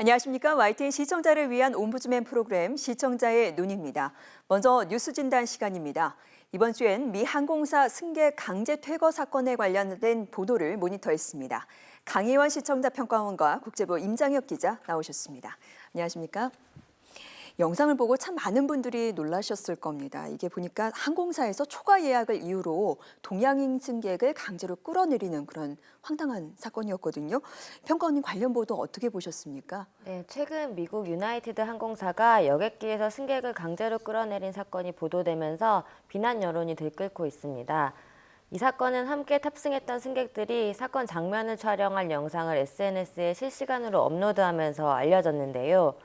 안녕하십니까. YTN 시청자를 위한 옴부즈맨 프로그램 시청자의 눈입니다. 먼저 뉴스 진단 시간입니다. 이번 주엔 미 항공사 승객 강제 퇴거 사건에 관련된 보도를 모니터했습니다. 강희원 시청자 평가원과 국제부 임장혁 기자 나오셨습니다. 안녕하십니까. 영상을 보고 참 많은 분들이 놀라셨을 겁니다. 이게 보니까 항공사에서 초과 예약을 이유로 동양인 승객을 강제로 끌어내리는 그런 황당한 사건이었거든요. 평가원님 관련 보도 어떻게 보셨습니까? 네, 최근 미국 유나이티드 항공사가 여객기에서 승객을 강제로 끌어내린 사건이 보도되면서 비난 여론이 들끓고 있습니다. 이 사건은 함께 탑승했던 승객들이 사건 장면을 촬영할 영상을 SNS에 실시간으로 업로드하면서 알려졌는데요.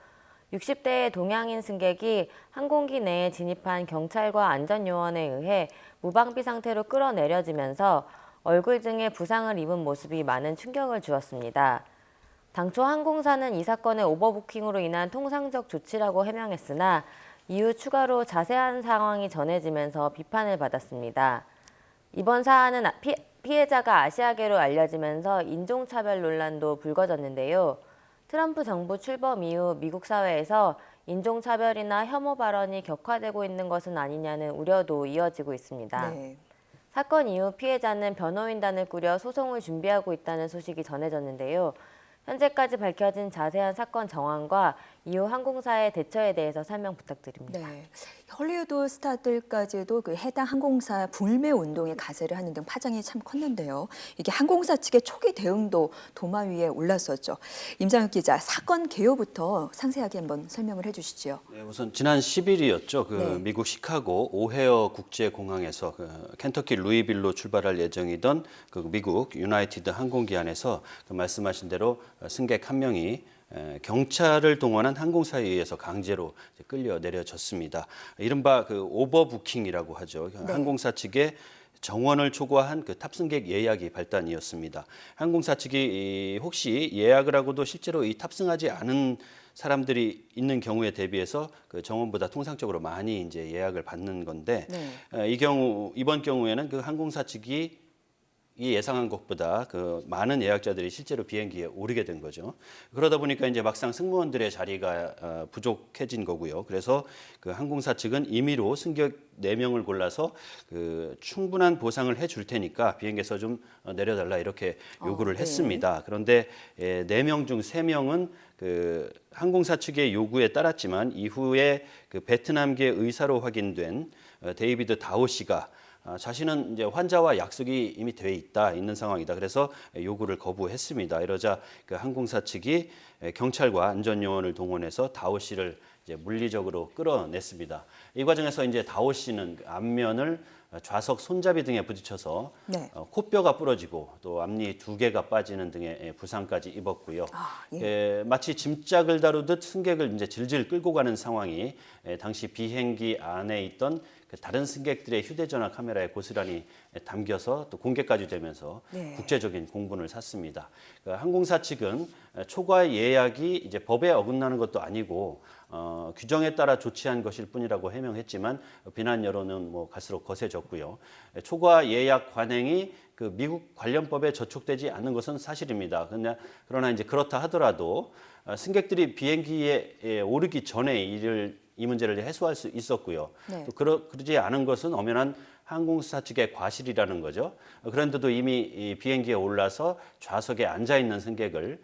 60대의 동양인 승객이 항공기 내에 진입한 경찰과 안전요원에 의해 무방비 상태로 끌어내려지면서 얼굴 등에 부상을 입은 모습이 많은 충격을 주었습니다. 당초 항공사는 이 사건의 오버부킹으로 인한 통상적 조치라고 해명했으나 이후 추가로 자세한 상황이 전해지면서 비판을 받았습니다. 이번 사안은 피해자가 아시아계로 알려지면서 인종차별 논란도 불거졌는데요. 트럼프 정부 출범 이후 미국 사회에서 인종차별이나 혐오 발언이 격화되고 있는 것은 아니냐는 우려도 이어지고 있습니다. 네. 사건 이후 피해자는 변호인단을 꾸려 소송을 준비하고 있다는 소식이 전해졌는데요. 현재까지 밝혀진 자세한 사건 정황과 이후 항공사의 대처에 대해서 설명 부탁드립니다. 네. 헐리우드 스타들까지도 그 해당 항공사 불매 운동에 가세를 하는 등 파장이 참 컸는데요. 이게 항공사 측의 초기 대응도 도마 위에 올랐었죠. 임장혁 기자, 사건 개요부터 상세하게 한번 설명을 해주시죠. 네, 우선 지난 10일이었죠. 네. 미국 시카고 오헤어 국제공항에서 켄터키 루이빌로 출발할 예정이던 미국 유나이티드 항공기 안에서 말씀하신 대로 승객 한 명이 경찰을 동원한 항공사에 의해서 강제로 끌려 내려졌습니다. 이른바 오버부킹이라고 하죠. 네. 항공사 측의 정원을 초과한 탑승객 예약이 발단이었습니다. 항공사 측이 혹시 예약을 하고도 실제로 이 탑승하지 않은 사람들이 있는 경우에 대비해서 정원보다 통상적으로 많이 이제 예약을 받는 건데, 네. 이번 경우에는 항공사 측이 이 예상한 것보다 많은 예약자들이 실제로 비행기에 오르게 된 거죠. 그러다 보니까 이제 막상 승무원들의 자리가 부족해진 거고요. 그래서 항공사 측은 임의로 승객 4명을 골라서 충분한 보상을 해줄 테니까 비행기에서 좀 내려달라 이렇게 요구를 네. 했습니다. 그런데 4명 중 3명은 항공사 측의 요구에 따랐지만 이후에 베트남계 의사로 확인된 데이비드 다오 씨가 자신은 이제 환자와 약속이 이미 있는 상황이다. 그래서 요구를 거부했습니다. 이러자 항공사 측이 경찰과 안전요원을 동원해서 다오 씨를 이제 물리적으로 끌어냈습니다. 이 과정에서 이제 다오 씨는 앞면을 좌석 손잡이 등에 부딪혀서 네. 코뼈가 부러지고 또 앞니 2개가 빠지는 등의 부상까지 입었고요. 예. 마치 짐짝을 다루듯 승객을 이제 질질 끌고 가는 상황이 당시 비행기 안에 있던 다른 승객들의 휴대전화 카메라에 고스란히 담겨서 또 공개까지 되면서 네. 국제적인 공분을 샀습니다. 항공사 측은 초과 예약이 이제 법에 어긋나는 것도 아니고 규정에 따라 조치한 것일 뿐이라고 해명했지만 비난 여론은 갈수록 거세졌고요. 초과 예약 관행이 미국 관련법에 저촉되지 않는 것은 사실입니다. 그러나 이제 그렇다 하더라도 승객들이 비행기에 오르기 전에 이 문제를 해소할 수 있었고요. 네. 또 그러지 않은 것은 엄연한 항공사 측의 과실이라는 거죠. 그런데도 이미 이 비행기에 올라서 좌석에 앉아 있는 승객을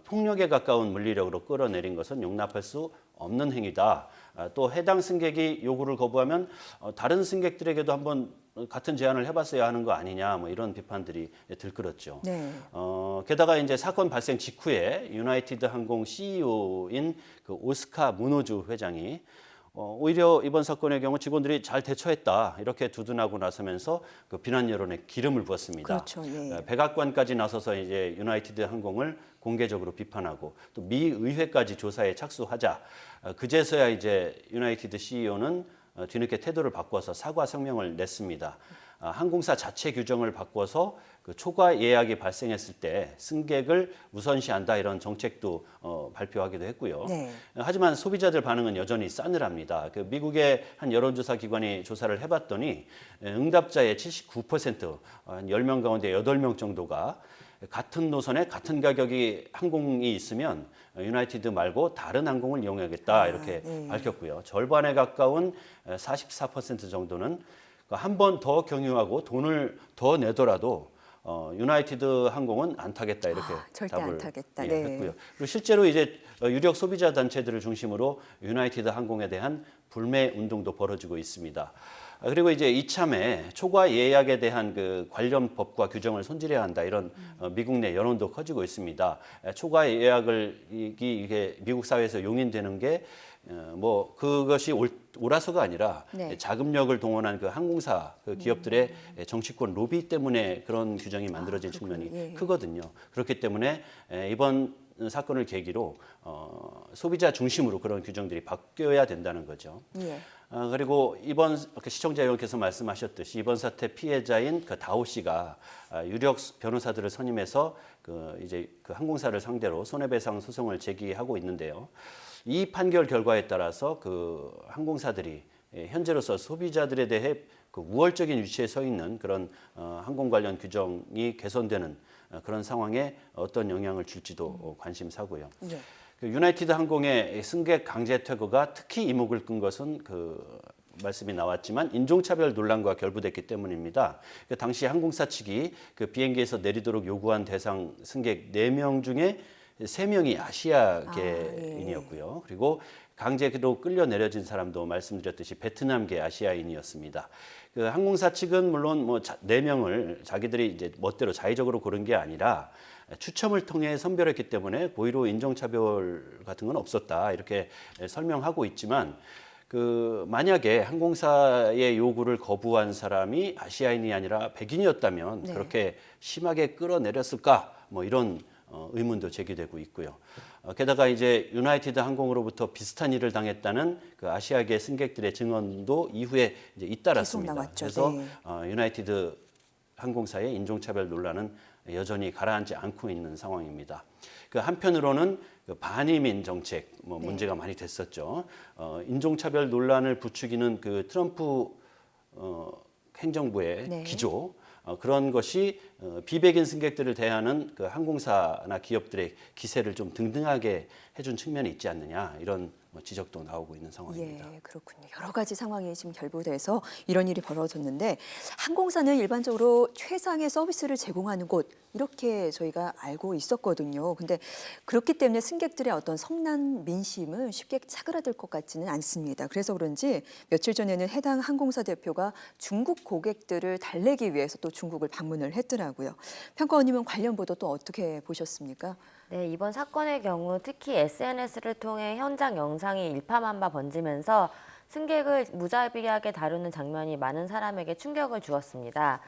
폭력에 가까운 물리력으로 끌어내린 것은 용납할 수 없는 행위다. 또 해당 승객이 요구를 거부하면 다른 승객들에게도 한번 같은 제안을 해봤어야 하는 거 아니냐, 이런 비판들이 들끓었죠. 네. 게다가 이제 사건 발생 직후에 유나이티드 항공 CEO인 오스카 무노즈 회장이 오히려 이번 사건의 경우 직원들이 잘 대처했다 이렇게 두둔하고 나서면서 비난 여론에 기름을 부었습니다. 그렇죠. 예. 백악관까지 나서서 이제 유나이티드 항공을 공개적으로 비판하고 또 미 의회까지 조사에 착수하자 그제서야 이제 유나이티드 CEO는 뒤늦게 태도를 바꿔서 사과 성명을 냈습니다. 항공사 자체 규정을 바꿔서 초과 예약이 발생했을 때 승객을 우선시한다 이런 정책도 발표하기도 했고요. 네. 하지만 소비자들 반응은 여전히 싸늘합니다. 미국의 한 여론조사 기관이 조사를 해봤더니 응답자의 79%, 한 10명 가운데 8명 정도가 같은 노선에 같은 가격이 항공이 있으면 유나이티드 말고 다른 항공을 이용하겠다 이렇게 네. 밝혔고요. 절반에 가까운 44% 정도는 한 번 더 경유하고 돈을 더 내더라도 유나이티드 항공은 안 타겠다 이렇게 절대 답을 안 타겠다. 예, 네. 했고요. 그리고 실제로 이제 유력 소비자 단체들을 중심으로 유나이티드 항공에 대한 불매 운동도 벌어지고 있습니다. 그리고 이제 이참에 초과 예약에 대한 그 관련 법과 규정을 손질해야 한다 이런 미국 내 여론도 커지고 있습니다. 초과 예약을 이게 미국 사회에서 용인되는 게 뭐 그것이 옳아서가 아니라 네. 자금력을 동원한 그 항공사 그 기업들의 정치권 로비 때문에 그런 규정이 만들어진 측면이 예. 크거든요. 그렇기 때문에 이번 사건을 계기로 소비자 중심으로 그런 규정들이 바뀌어야 된다는 거죠. 예. 그리고 이번 시청자 여러분께서 말씀하셨듯이 이번 사태 피해자인 그 다오 씨가 유력 변호사들을 선임해서 이제 그 항공사를 상대로 손해배상 소송을 제기하고 있는데요. 이 판결 결과에 따라서 그 항공사들이 현재로서 소비자들에 대해 그 우월적인 위치에 서 있는 그런 항공 관련 규정이 개선되는 그런 상황에 어떤 영향을 줄지도 관심사고요. 예. 그 유나이티드 항공의 승객 강제 퇴거가 특히 이목을 끈 것은 그 말씀이 나왔지만 인종차별 논란과 결부됐기 때문입니다. 그 당시 항공사 측이 그 비행기에서 내리도록 요구한 대상 승객 4명 중에 3명이 아시아계인이었고요. 그리고 강제로 끌려 내려진 사람도 말씀드렸듯이 베트남계 아시아인이었습니다. 그 항공사 측은 물론 뭐 4명을 자기들이 이제 멋대로 자의적으로 고른 게 아니라 추첨을 통해 선별했기 때문에 고의로 인종차별 같은 건 없었다 이렇게 설명하고 있지만 그 만약에 항공사의 요구를 거부한 사람이 아시아인이 아니라 백인이었다면 네. 그렇게 심하게 끌어내렸을까 뭐 이런 의문도 제기되고 있고요. 게다가 이제 유나이티드 항공으로부터 비슷한 일을 당했다는 그 아시아계 승객들의 증언도 이후에 이제 잇따랐습니다. 계속 나왔죠. 그래서 네. 유나이티드 항공사의 인종차별 논란은 여전히 가라앉지 않고 있는 상황입니다. 그 한편으로는 그 반이민 정책 뭐 문제가 많이 됐었죠. 인종차별 논란을 부추기는 그 트럼프 행정부의 네. 기조 그런 것이 비백인 승객들을 대하는 그 항공사나 기업들의 기세를 좀 등등하게 해준 측면이 있지 않느냐 이런 지적도 나오고 있는 상황입니다. 예, 그렇군요. 여러 가지 상황이 지금 결부돼서 이런 일이 벌어졌는데 항공사는 일반적으로 최상의 서비스를 제공하는 곳 이렇게 저희가 알고 있었거든요. 근데 그렇기 때문에 승객들의 어떤 성난 민심은 쉽게 차그라들 것 같지는 않습니다. 그래서 그런지 며칠 전에는 해당 항공사 대표가 중국 고객들을 달래기 위해서 또 중국을 방문을 했더라고요. 평가원님은 관련 보도 또 어떻게 보셨습니까? 네, 이번 사건의 경우 특히 SNS를 통해 현장 영상이 일파만파 번지면서 승객을 무자비하게 다루는 장면이 많은 사람에게 충격을 주었습니다.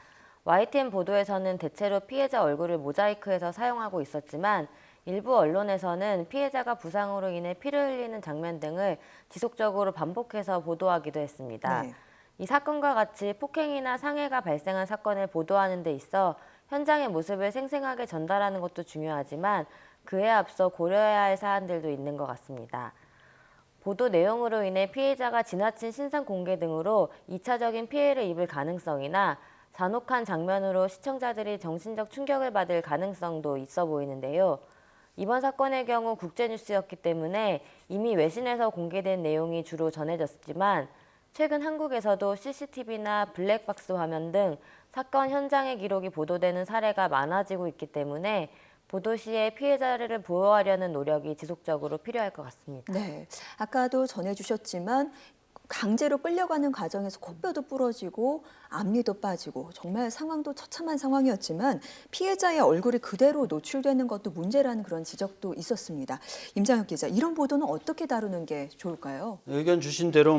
YTN 보도에서는 대체로 피해자 얼굴을 모자이크해서 사용하고 있었지만 일부 언론에서는 피해자가 부상으로 인해 피를 흘리는 장면 등을 지속적으로 반복해서 보도하기도 했습니다. 네. 이 사건과 같이 폭행이나 상해가 발생한 사건을 보도하는 데 있어 현장의 모습을 생생하게 전달하는 것도 중요하지만 그에 앞서 고려해야 할 사안들도 있는 것 같습니다. 보도 내용으로 인해 피해자가 지나친 신상 공개 등으로 2차적인 피해를 입을 가능성이나 잔혹한 장면으로 시청자들이 정신적 충격을 받을 가능성도 있어 보이는데요. 이번 사건의 경우 국제뉴스였기 때문에 이미 외신에서 공개된 내용이 주로 전해졌지만 최근 한국에서도 CCTV나 블랙박스 화면 등 사건 현장의 기록이 보도되는 사례가 많아지고 있기 때문에 보도 시에 피해자를 보호하려는 노력이 지속적으로 필요할 것 같습니다. 네, 아까도 전해주셨지만 강제로 끌려가는 과정에서 코뼈도 부러지고 앞니도 빠지고 정말 상황도 처참한 상황이었지만 피해자의 얼굴이 그대로 노출되는 것도 문제라는 그런 지적도 있었습니다. 임장혁 기자, 이런 보도는 어떻게 다루는 게 좋을까요? 의견 주신 대로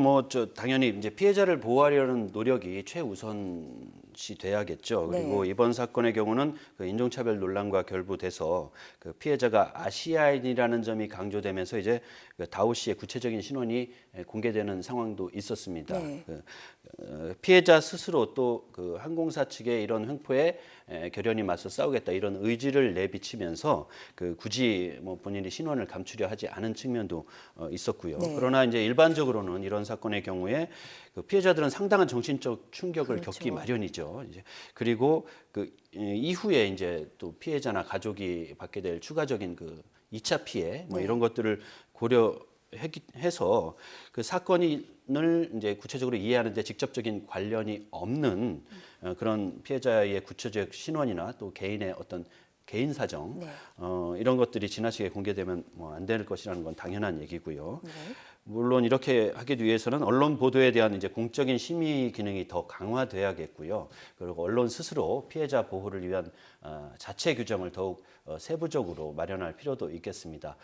당연히 이제 피해자를 보호하려는 노력이 최우선시 돼야겠죠. 네. 그리고 이번 사건의 경우는 그 인종차별 논란과 결부돼서 그 피해자가 아시아인이라는 점이 강조되면서 이제 그 다오 씨의 구체적인 신원이 공개되는 상황도 있었습니다. 네. 피해자 스스로 또 그 항공사 측의 이런 횡포에 결연히 맞서 싸우겠다 이런 의지를 내비치면서 그 굳이 뭐 본인이 신원을 감추려 하지 않은 측면도 있었고요. 네. 그러나 이제 일반적으로는 이런 사건의 경우에 그 피해자들은 상당한 정신적 충격을 그렇죠. 겪기 마련이죠. 이제 그리고 그 이후에 이제 또 피해자나 가족이 받게 될 추가적인 그 2차 피해 뭐 네. 이런 것들을 고려해서 그 사건을 이제 구체적으로 이해하는데 직접적인 관련이 없는 그런 피해자의 구체적 신원이나 또 개인의 어떤 개인 사정 네. 이런 것들이 지나치게 공개되면 뭐 안 될 것이라는 건 당연한 얘기고요. 네. 물론 이렇게 하기 위해서는 언론 보도에 대한 이제 공적인 심의 기능이 더 강화돼야겠고요. 그리고 언론 스스로 피해자 보호를 위한 자체 규정을 더욱 세부적으로 마련할 필요도 있겠습니다.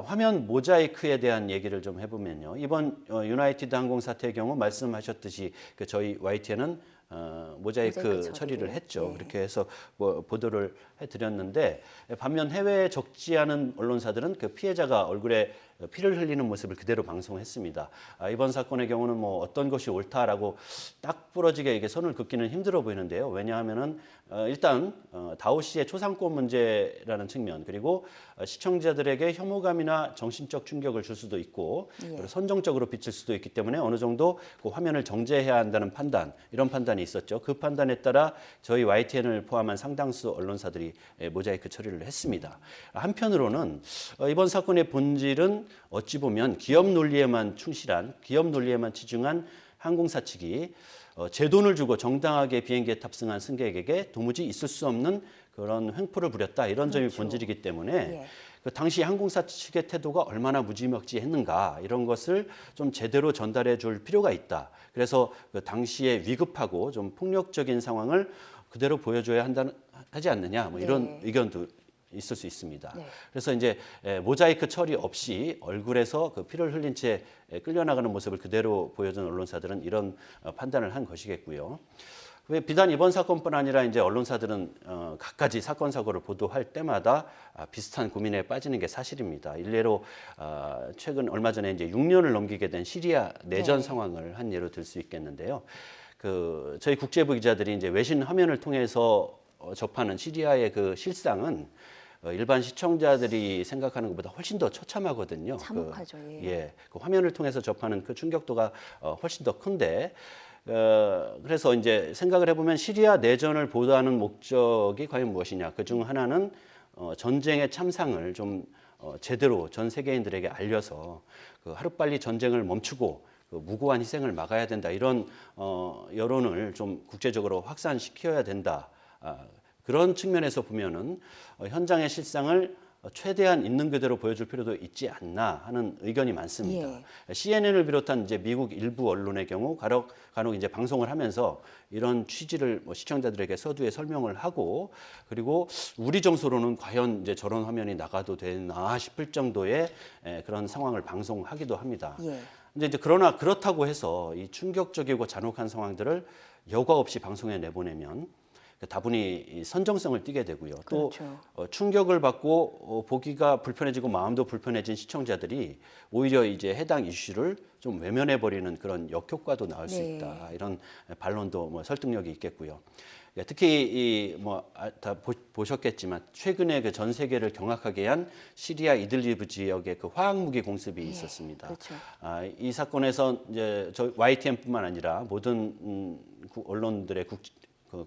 화면 모자이크에 대한 얘기를 좀 해보면요. 이번 유나이티드 항공 사태의 경우 말씀하셨듯이 그 저희 YTN은 모자이크 모자이크 처리를 했죠. 네. 그렇게 해서 뭐 보도를 해드렸는데 반면 해외에 적지 않은 언론사들은 그 피해자가 얼굴에 피를 흘리는 모습을 그대로 방송했습니다. 이번 사건의 경우는 뭐 어떤 것이 옳다라고 딱 부러지게 이게 선을 긋기는 힘들어 보이는데요. 왜냐하면은 일단 다오 씨의 초상권 문제라는 측면 그리고 시청자들에게 혐오감이나 정신적 충격을 줄 수도 있고 그리고 선정적으로 비칠 수도 있기 때문에 어느 정도 그 화면을 정제해야 한다는 판단 이런 판단이 있었죠. 그 판단에 따라 저희 YTN을 포함한 상당수 언론사들이 모자이크 처리를 했습니다. 한편으로는 이번 사건의 본질은 어찌 보면 기업 논리에만 충실한 기업 논리에만 치중한 항공사 측이 제 돈을 주고 정당하게 비행기에 탑승한 승객에게 도무지 있을 수 없는 그런 횡포를 부렸다 이런 점이 그렇죠. 본질이기 때문에 예. 그 당시 항공사 측의 태도가 얼마나 무지막지했는가 이런 것을 좀 제대로 전달해 줄 필요가 있다. 그래서 그 당시에 위급하고 좀 폭력적인 상황을 그대로 보여줘야 하지 않느냐 뭐 이런 네. 의견도 있을 수 있습니다. 네. 그래서 이제 모자이크 처리 없이 얼굴에서 그 피를 흘린 채 끌려나가는 모습을 그대로 보여준 언론사들은 이런 판단을 한 것이겠고요. 왜 비단 이번 사건뿐 아니라 이제 언론사들은 갖가지 사건 사고를 보도할 때마다 비슷한 고민에 빠지는 게 사실입니다. 일례로 최근 얼마 전에 이제 6년을 넘기게 된 시리아 내전 네. 상황을 한 예로 들 수 있겠는데요. 그 저희 국제부 기자들이 이제 외신 화면을 통해서 접하는 시리아의 그 실상은 일반 시청자들이 생각하는 것보다 훨씬 더 처참하거든요. 참혹하죠. 그 화면을 통해서 접하는 그 충격도가 훨씬 더 큰데 그래서 이제 생각을 해보면 시리아 내전을 보도하는 목적이 과연 무엇이냐. 그중 하나는 전쟁의 참상을 좀 제대로 전 세계인들에게 알려서 그 하루빨리 전쟁을 멈추고 그 무고한 희생을 막아야 된다. 이런 여론을 좀 국제적으로 확산시켜야 된다. 그런 측면에서 보면은 현장의 실상을 최대한 있는 그대로 보여줄 필요도 있지 않나 하는 의견이 많습니다. CNN을 비롯한 이제 미국 일부 언론의 경우 간혹 이제 방송을 하면서 이런 취지를 뭐 시청자들에게 서두에 설명을 하고 그리고 우리 정서로는 과연 이제 저런 화면이 나가도 되나 싶을 정도의 그런 상황을 방송하기도 합니다. 근데 이제 그러나 그렇다고 해서 이 충격적이고 잔혹한 상황들을 여과 없이 방송에 내보내면 다분히 선정성을 띠게 되고요. 그렇죠. 또 충격을 받고 보기가 불편해지고 마음도 불편해진 시청자들이 오히려 이제 해당 이슈를 좀 외면해 버리는 그런 역효과도 나올 수 네. 있다. 이런 반론도 뭐 설득력이 있겠고요. 특히 다 보셨겠지만 최근에 그 전 세계를 경악하게 한 시리아 이들리브 지역의 그 화학 무기 공습이 있었습니다. 그렇죠. 이 사건에서 이제 저 YTN뿐만 아니라 모든 언론들의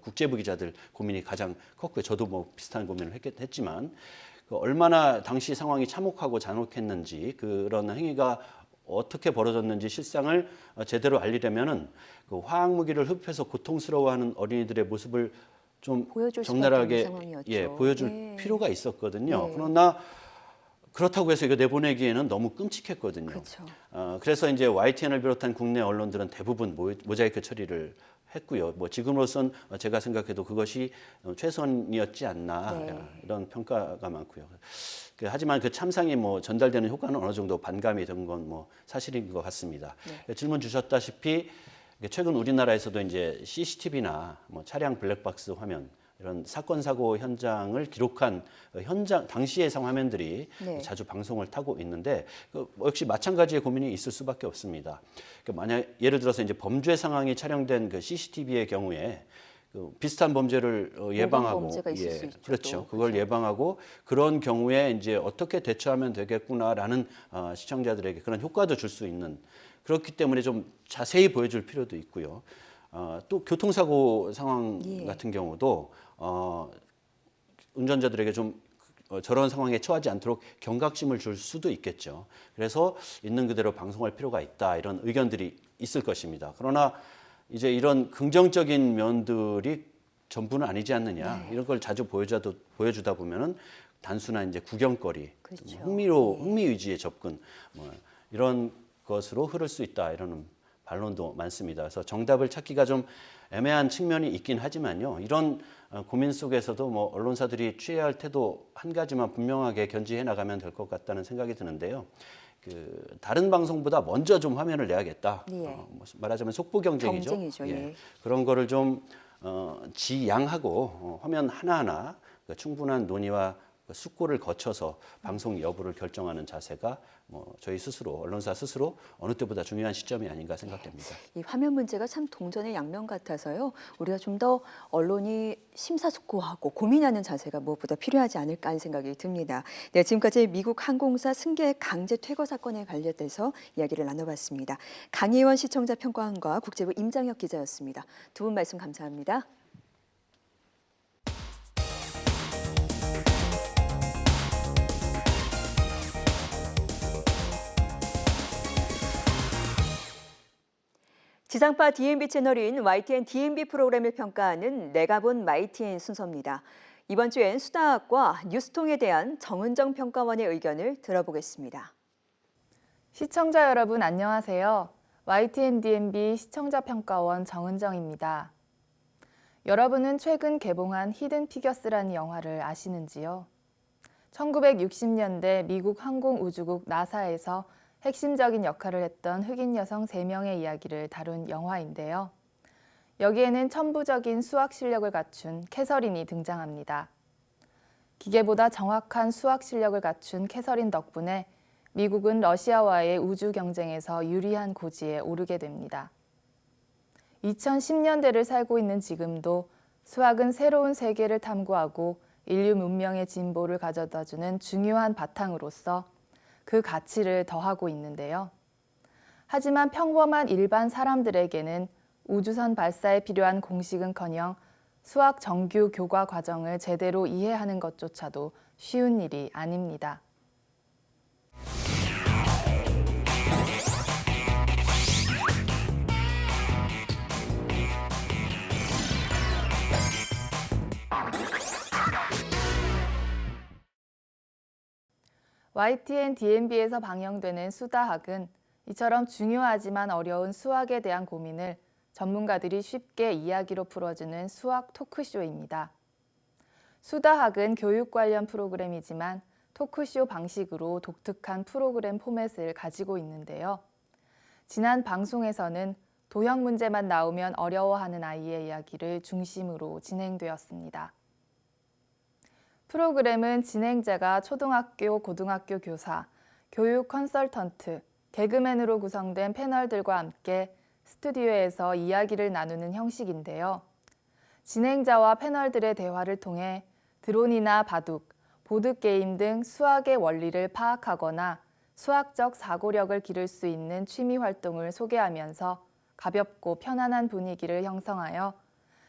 국제부 기자들 고민이 가장 컸고요. 저도 뭐 비슷한 고민을 했지만 얼마나 당시 상황이 참혹하고 잔혹했는지 그런 행위가 어떻게 벌어졌는지 실상을 제대로 알리려면은 그 화학 무기를 흡입해서 고통스러워하는 어린이들의 모습을 좀 보여줄 수밖에 적나라하게 없는 상황이었죠. 보여줄 필요가 있었거든요. 네. 그러나 그렇다고 해서 이거 내보내기에는 너무 끔찍했거든요. 그렇죠. 그래서 이제 YTN을 비롯한 국내 언론들은 대부분 모자이크 처리를 했고요. 뭐 지금으로선 제가 생각해도 그것이 최선이었지 않나 이런 평가가 많고요. 하지만 그 참상이 뭐 전달되는 효과는 어느 정도 반감이 된 건 뭐 사실인 것 같습니다. 질문 주셨다시피 최근 우리나라에서도 이제 CCTV나 뭐 차량 블랙박스 화면 이런 사건 사고 현장을 기록한 현장 당시의 화면들이 네. 자주 방송을 타고 있는데 역시 마찬가지의 고민이 있을 수밖에 없습니다. 만약 예를 들어서 이제 범죄 상황이 촬영된 그 CCTV의 경우에 비슷한 범죄를 예방하고 범죄가 있을 수 있죠, 그렇죠. 또. 그걸 예방하고 그런 경우에 이제 어떻게 대처하면 되겠구나라는 시청자들에게 그런 효과도 줄 수 있는 그렇기 때문에 좀 자세히 보여줄 필요도 있고요. 또 교통사고 상황 예. 같은 경우도 운전자들에게 좀 저런 상황에 처하지 않도록 경각심을 줄 수도 있겠죠. 그래서 있는 그대로 방송할 필요가 있다 이런 의견들이 있을 것입니다. 그러나 이제 이런 긍정적인 면들이 전부는 아니지 않느냐 네. 이런 걸 자주 보여주다 보면은 단순한 이제 구경거리, 그렇죠. 흥미 위주의 접근 이런 것으로 흐를 수 있다 이런 반론도 많습니다. 그래서 정답을 찾기가 좀 애매한 측면이 있긴 하지만요. 이런 고민 속에서도 뭐 언론사들이 취해야 할 태도 한 가지만 분명하게 견지해 나가면 될 것 같다는 생각이 드는데요. 다른 방송보다 먼저 좀 화면을 내야겠다. 예. 말하자면 속보 경쟁이죠. 경쟁이죠, 예. 그런 거를 좀 지양하고 화면 하나하나 충분한 논의와 숙고를 거쳐서 방송 여부를 결정하는 자세가 저희 스스로 언론사 스스로 어느 때보다 중요한 시점이 아닌가 생각됩니다. 이 화면 문제가 참 동전의 양면 같아서요. 우리가 좀 더 언론이 심사숙고하고 고민하는 자세가 무엇보다 필요하지 않을까 하는 생각이 듭니다. 네, 지금까지 미국 항공사 승객 강제 퇴거 사건에 관련돼서 이야기를 나눠봤습니다. 강희원 시청자 평가원과 국제부 임장혁 기자였습니다. 두 분 말씀 감사합니다. 지상파 DMB 채널인 YTN DMB 프로그램을 평가하는 내가 본 YTN 순서입니다. 이번 주엔 수다학과 뉴스통에 대한 정은정 평가원의 의견을 들어보겠습니다. 시청자 여러분 안녕하세요. YTN DMB 시청자 평가원 정은정입니다. 여러분은 최근 개봉한 히든 피겨스라는 영화를 아시는지요? 1960년대 미국 항공우주국 나사에서 핵심적인 역할을 했던 흑인 여성 3명의 이야기를 다룬 영화인데요. 여기에는 천부적인 수학 실력을 갖춘 캐서린이 등장합니다. 기계보다 정확한 수학 실력을 갖춘 캐서린 덕분에 미국은 러시아와의 우주 경쟁에서 유리한 고지에 오르게 됩니다. 2010년대를 살고 있는 지금도 수학은 새로운 세계를 탐구하고 인류 문명의 진보를 가져다주는 중요한 바탕으로서 그 가치를 더하고 있는데요. 하지만 평범한 일반 사람들에게는 우주선 발사에 필요한 공식은커녕 수학 정규 교과 과정을 제대로 이해하는 것조차도 쉬운 일이 아닙니다. YTN DMB에서 방영되는 수다학은 이처럼 중요하지만 어려운 수학에 대한 고민을 전문가들이 쉽게 이야기로 풀어주는 수학 토크쇼입니다. 수다학은 교육 관련 프로그램이지만 토크쇼 방식으로 독특한 프로그램 포맷을 가지고 있는데요. 지난 방송에서는 도형 문제만 나오면 어려워하는 아이의 이야기를 중심으로 진행되었습니다. 프로그램은 진행자가 초등학교, 고등학교 교사, 교육 컨설턴트, 개그맨으로 구성된 패널들과 함께 스튜디오에서 이야기를 나누는 형식인데요. 진행자와 패널들의 대화를 통해 드론이나 바둑, 보드게임 등 수학의 원리를 파악하거나 수학적 사고력을 기를 수 있는 취미 활동을 소개하면서 가볍고 편안한 분위기를 형성하여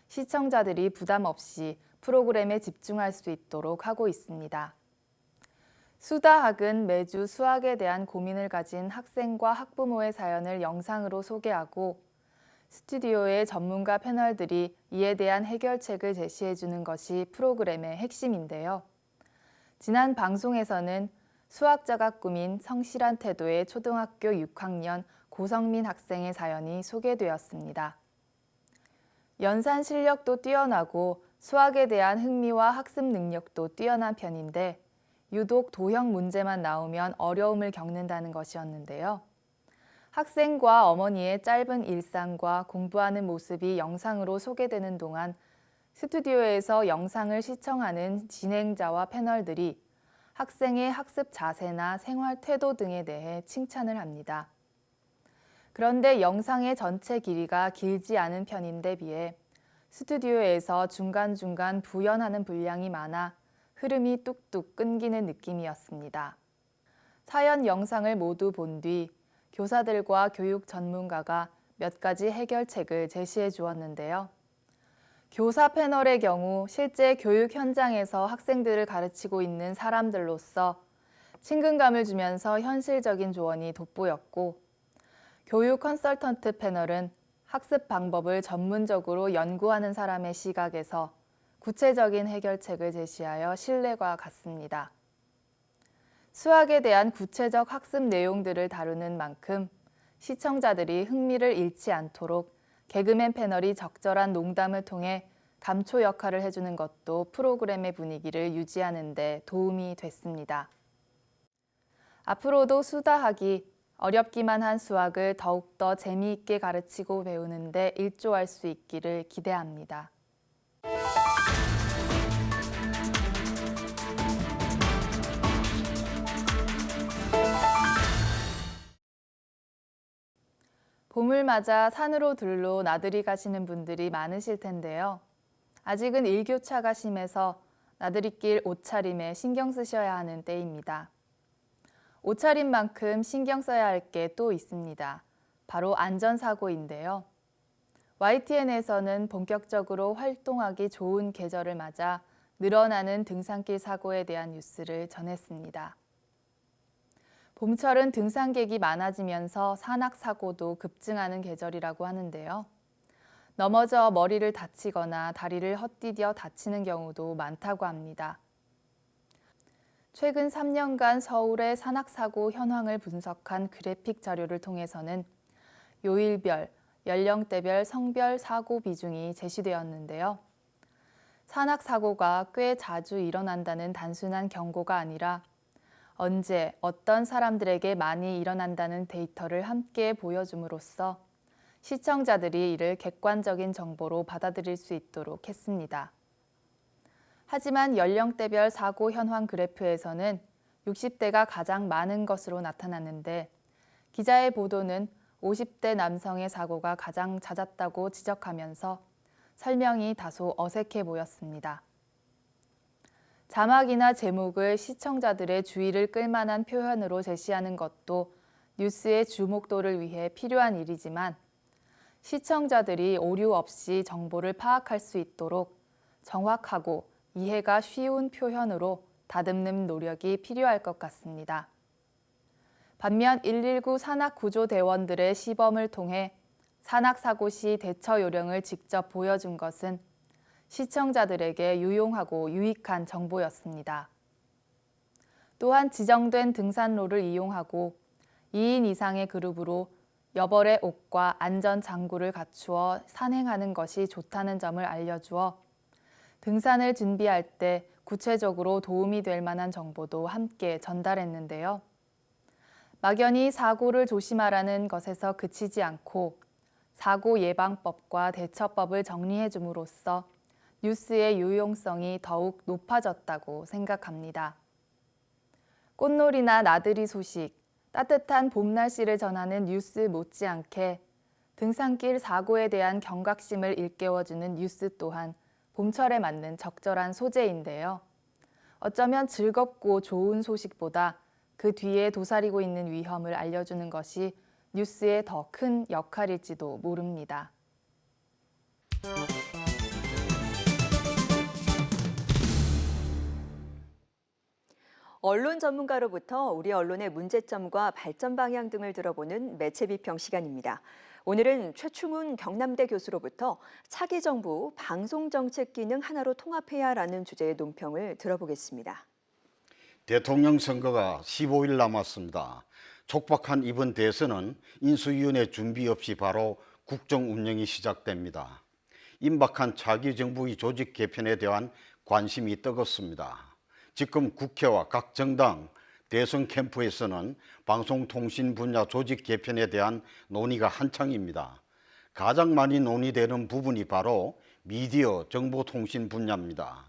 시청자들이 부담 없이 프로그램에 집중할 수 있도록 하고 있습니다. 수다학은 매주 수학에 대한 고민을 가진 학생과 학부모의 사연을 영상으로 소개하고 스튜디오의 전문가 패널들이 이에 대한 해결책을 제시해주는 것이 프로그램의 핵심인데요. 지난 방송에서는 수학자가 꾸민 성실한 태도의 초등학교 6학년 고성민 학생의 사연이 소개되었습니다. 연산 실력도 뛰어나고 수학에 대한 흥미와 학습 능력도 뛰어난 편인데 유독 도형 문제만 나오면 어려움을 겪는다는 것이었는데요. 학생과 어머니의 짧은 일상과 공부하는 모습이 영상으로 소개되는 동안 스튜디오에서 영상을 시청하는 진행자와 패널들이 학생의 학습 자세나 생활 태도 등에 대해 칭찬을 합니다. 그런데 영상의 전체 길이가 길지 않은 편인데 비해 스튜디오에서 중간중간 부연하는 분량이 많아 흐름이 뚝뚝 끊기는 느낌이었습니다. 사연 영상을 모두 본 뒤 교사들과 교육 전문가가 몇 가지 해결책을 제시해 주었는데요. 교사 패널의 경우 실제 교육 현장에서 학생들을 가르치고 있는 사람들로서 친근감을 주면서 현실적인 조언이 돋보였고, 교육 컨설턴트 패널은 학습 방법을 전문적으로 연구하는 사람의 시각에서 구체적인 해결책을 제시하여 신뢰가 갔습니다. 수학에 대한 구체적 학습 내용들을 다루는 만큼 시청자들이 흥미를 잃지 않도록 개그맨 패널이 적절한 농담을 통해 감초 역할을 해주는 것도 프로그램의 분위기를 유지하는 데 도움이 됐습니다. 앞으로도 수다하기, 어렵기만 한 수학을 더욱더 재미있게 가르치고 배우는 데 일조할 수 있기를 기대합니다. 봄을 맞아 산으로 들로 나들이 가시는 분들이 많으실 텐데요. 아직은 일교차가 심해서 나들이길 옷차림에 신경 쓰셔야 하는 때입니다. 옷차림만큼 신경 써야 할 게 또 있습니다. 바로 안전사고인데요. YTN에서는 본격적으로 활동하기 좋은 계절을 맞아 늘어나는 등산길 사고에 대한 뉴스를 전했습니다. 봄철은 등산객이 많아지면서 산악사고도 급증하는 계절이라고 하는데요. 넘어져 머리를 다치거나 다리를 헛디뎌 다치는 경우도 많다고 합니다. 최근 3년간 서울의 산악사고 현황을 분석한 그래픽 자료를 통해서는 요일별, 연령대별, 성별 사고 비중이 제시되었는데요. 산악사고가 꽤 자주 일어난다는 단순한 경고가 아니라 언제, 어떤 사람들에게 많이 일어난다는 데이터를 함께 보여줌으로써 시청자들이 이를 객관적인 정보로 받아들일 수 있도록 했습니다. 하지만 연령대별 사고 현황 그래프에서는 60대가 가장 많은 것으로 나타났는데 기자의 보도는 50대 남성의 사고가 가장 잦았다고 지적하면서 설명이 다소 어색해 보였습니다. 자막이나 제목을 시청자들의 주의를 끌만한 표현으로 제시하는 것도 뉴스의 주목도를 위해 필요한 일이지만 시청자들이 오류 없이 정보를 파악할 수 있도록 정확하고 이해가 쉬운 표현으로 다듬는 노력이 필요할 것 같습니다. 반면 119 산악구조대원들의 시범을 통해 산악사고 시 대처 요령을 직접 보여준 것은 시청자들에게 유용하고 유익한 정보였습니다. 또한 지정된 등산로를 이용하고 2인 이상의 그룹으로 여벌의 옷과 안전장구를 갖추어 산행하는 것이 좋다는 점을 알려주어 등산을 준비할 때 구체적으로 도움이 될 만한 정보도 함께 전달했는데요. 막연히 사고를 조심하라는 것에서 그치지 않고 사고 예방법과 대처법을 정리해 줌으로써 뉴스의 유용성이 더욱 높아졌다고 생각합니다. 꽃놀이나 나들이 소식, 따뜻한 봄 날씨를 전하는 뉴스 못지않게 등산길 사고에 대한 경각심을 일깨워주는 뉴스 또한 봄철에 맞는 적절한 소재인데요. 어쩌면 즐겁고 좋은 소식보다 그 뒤에 도사리고 있는 위험을 알려주는 것이 뉴스의 더 큰 역할일지도 모릅니다. 언론 전문가로부터 우리 언론의 문제점과 발전 방향 등을 들어보는 매체 비평 시간입니다. 오늘은 최충훈 경남대 교수로부터 차기 정부 방송정책 기능 하나로 통합해야라는 주제의 논평을 들어보겠습니다. 대통령 선거가 15일 남았습니다. 촉박한 이번 대선은 인수위원회 준비 없이 바로 국정 운영이 시작됩니다. 임박한 차기 정부의 조직 개편에 대한 관심이 뜨겁습니다. 지금 국회와 각 정당, 대선 캠프에서는 방송통신 분야 조직 개편에 대한 논의가 한창입니다. 가장 많이 논의되는 부분이 바로 미디어, 정보통신 분야입니다.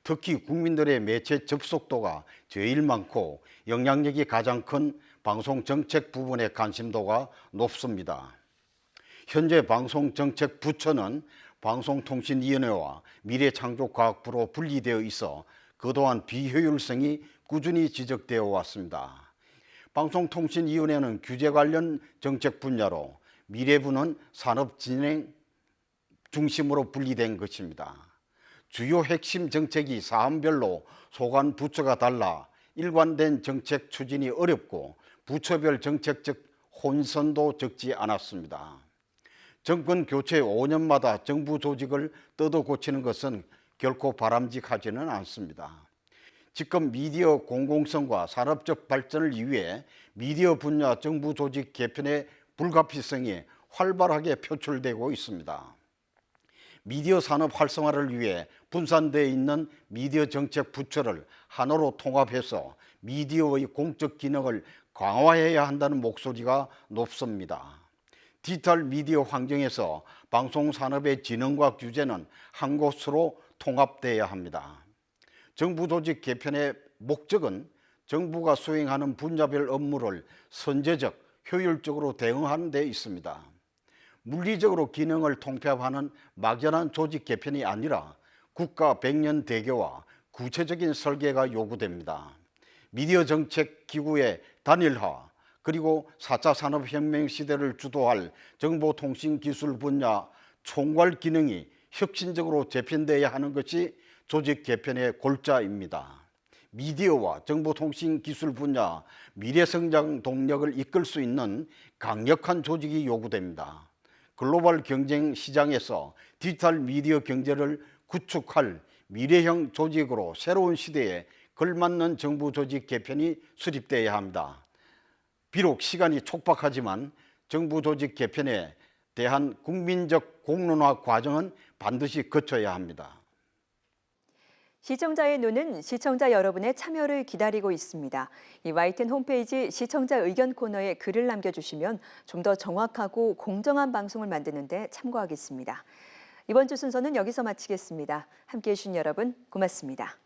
특히 국민들의 매체 접속도가 제일 많고 영향력이 가장 큰 방송정책 부분에 관심도가 높습니다. 현재 방송정책부처는 방송통신위원회와 미래창조과학부로 분리되어 있어 그동안 비효율성이 꾸준히 지적되어 왔습니다. 방송통신위원회는 규제 관련 정책 분야로, 미래부는 산업진행 중심으로 분리된 것입니다. 주요 핵심 정책이 사안별로 소관 부처가 달라 일관된 정책 추진이 어렵고 부처별 정책적 혼선도 적지 않았습니다. 정권 교체 5년마다 정부 조직을 뜯어 고치는 것은 결코 바람직하지는 않습니다. 지금 미디어 공공성과 산업적 발전을 위해 미디어 분야 정부 조직 개편의 불가피성이 활발하게 표출되고 있습니다. 미디어 산업 활성화를 위해 분산되어 있는 미디어 정책 부처를 하나로 통합해서 미디어의 공적 기능을 강화해야 한다는 목소리가 높습니다. 디지털 미디어 환경에서 방송산업의 진흥과 규제는 한 곳으로 통합돼야 합니다. 정부 조직 개편의 목적은 정부가 수행하는 분야별 업무를 선제적, 효율적으로 대응하는 데 있습니다. 물리적으로 기능을 통폐합하는 막연한 조직 개편이 아니라 국가 100년 대계와 구체적인 설계가 요구됩니다. 미디어 정책 기구의 단일화, 그리고 4차 산업혁명 시대를 주도할 정보통신기술 분야 총괄 기능이 혁신적으로 재편되어야 하는 것이 조직 개편의 골자입니다. 미디어와 정보통신기술 분야 미래성장 동력을 이끌 수 있는 강력한 조직이 요구됩니다. 글로벌 경쟁 시장에서 디지털 미디어 경제를 구축할 미래형 조직으로 새로운 시대에 걸맞는 정부 조직 개편이 수립되어야 합니다. 비록 시간이 촉박하지만 정부 조직 개편에 대한 국민적 공론화 과정은 반드시 거쳐야 합니다. 시청자의 눈은 시청자 여러분의 참여를 기다리고 있습니다. 이 YTN 홈페이지 시청자 의견 코너에 글을 남겨주시면 좀 더 정확하고 공정한 방송을 만드는 데 참고하겠습니다. 이번 주 순서는 여기서 마치겠습니다. 함께해 주신 여러분 고맙습니다.